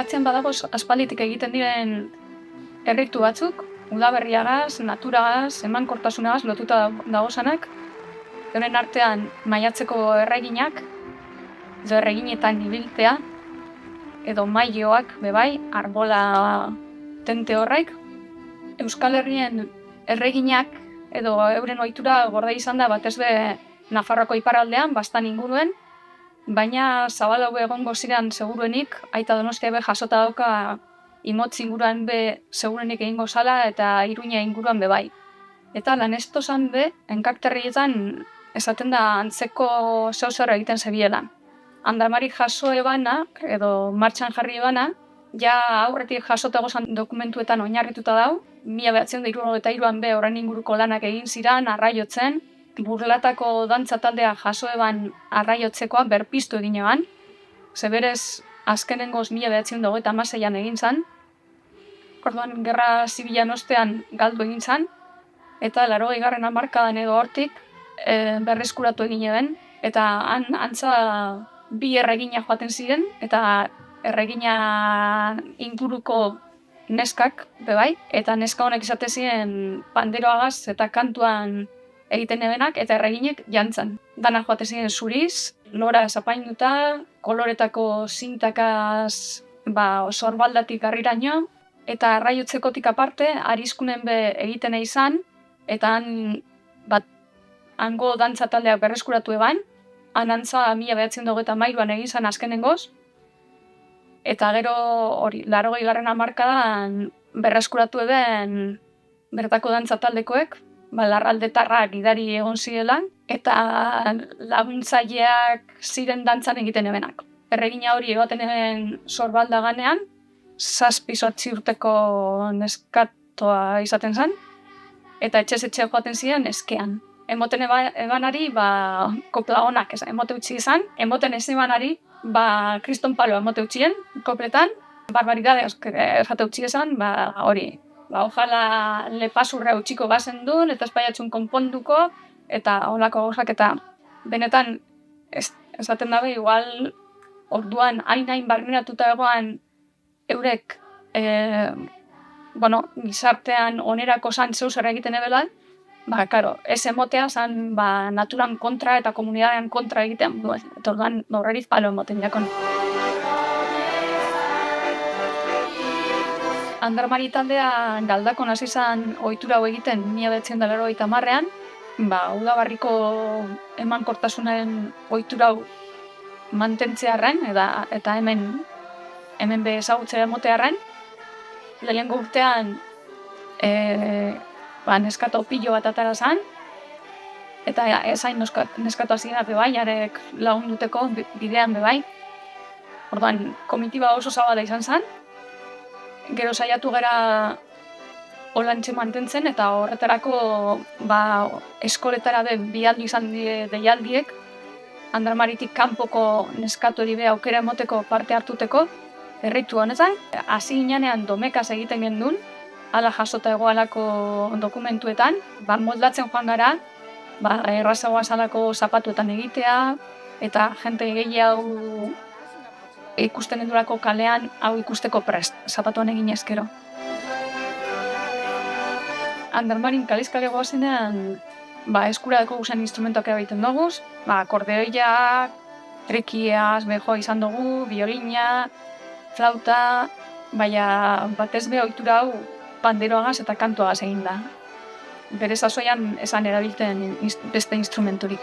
atzean badago aspalditik egiten diren erritu batzuk, udaberriagaz, naturagaz, emankortasunagaz lotuta dagozanak. Euren artean maiatzeko erreginak, edo erreginetan ibiltzea, edo maioak bebai, arbola tente horrek. Euskal Herrien erreginak edo euren ohitura gorde izan da batez be Nafarroako iparraldean, bastan inguruen, baina zabalau egongo ziren seguruenik, Aita Donostia be jasota dauka Imotz inguruan be seguruenik egingo zala eta Iruña inguruan be bai. Eta Lanestozan be, enkakterrietan esaten da antzeko zeu-zer egiten zebiela. Andamarik jaso ebana, edo martxan jarri ebana, ja aurretik jasota gozan dokumentuetan oinarrituta dau, 1973an be horren inguruko lanak egin ziran, arraiotzen, Burlatako dantza taldea jaso eban arraiotzekoa berpiztu egin eban, zeberez azkenengoz 1926an egin zan, orduan gerra zibilan ostean galdu egin zan, eta 80. hamarkadan edo hortik berreskuratu egin eben, eta antza bi erregina joaten ziren, eta erregina inguruko neskak bebai, eta neska honek izate ziren panderoagaz eta kantuan egiten ebenak, eta erreginek jantzan. Dana joate ziren zuriz, lora zapainuta, koloretako zintakaz sorbaldatik garriraino, eta arraiotzekotik aparte, arizkunen be egiten izan, eta hango dantza taldeak berreskuratu eban, antza 1923an egin zan azkenengoz, eta gero hori, 80. hamarkadan berreskuratu eben bertako dantza taldekoek, larraldetarrak gidari egon zirela, eta laguntzaileak ziren dantzan egiten ebenak. Erregina hori egoten eben sorbalda ganean, 7-8 urteko neskatoa izaten zen, eta etxez-etxe joaten ziren eskean. Emoten ebanari, kopla honak emote utzi izan, emoten ez ebanari, kriston palo emote utzien, kopletan, barbaridade esate utzi izan, hori. Ojala lepasurra utxiko bazen duen, eta espaiatzun konponduko, eta holako gauzak, eta benetan esaten dabe, igual orduan hain barneratuta egoan eurek gizartean onerako zan zeu-zer egiten ebelan, karo, ez emotea zan naturan kontra eta komunidadean kontra egitean, eta orduan horreriz palo emoten jakon. Andarmari taldea Galdakon hasi zan ohitura hau egiten 1980an, udabarriko emankortasunaren ohitura hau mantentzearren eta hemen be ezagutzera emotearren, lehengo urtean neskato pilo bat atara zan, eta ezain neskato hasi gara bebai, jarek lagunduteko bidean bebai. Orduan, komitiba oso zabala izan zan, gero saiatu gara holantxe mantentzen, eta horretarako eskoletara bialdu izan deialdiek, Andarmaritik kanpoko neskatu hori be aukera emoteko parte hartuteko, erritu honetan. Hasi ginean domekaz egiten gendun, hala jasota egoalako dokumentuetan, moldatzen joan gara, errazagoa zalako zapatuetan egitea, eta jente gehiago ikusten endurako kalean hau ikusteko prest, zapatuan egin ezkero. Andarmarin kalizkale goazenean, eskuradeko guzen instrumentoak egiten doguz, akordeoiak, trikiaz, beho izan dugu, biolina, flauta, baina batez be ohitura hau panderoagaz eta kantuagaz egin da. Bere sasoian esan erabiltzen beste instrumenturik.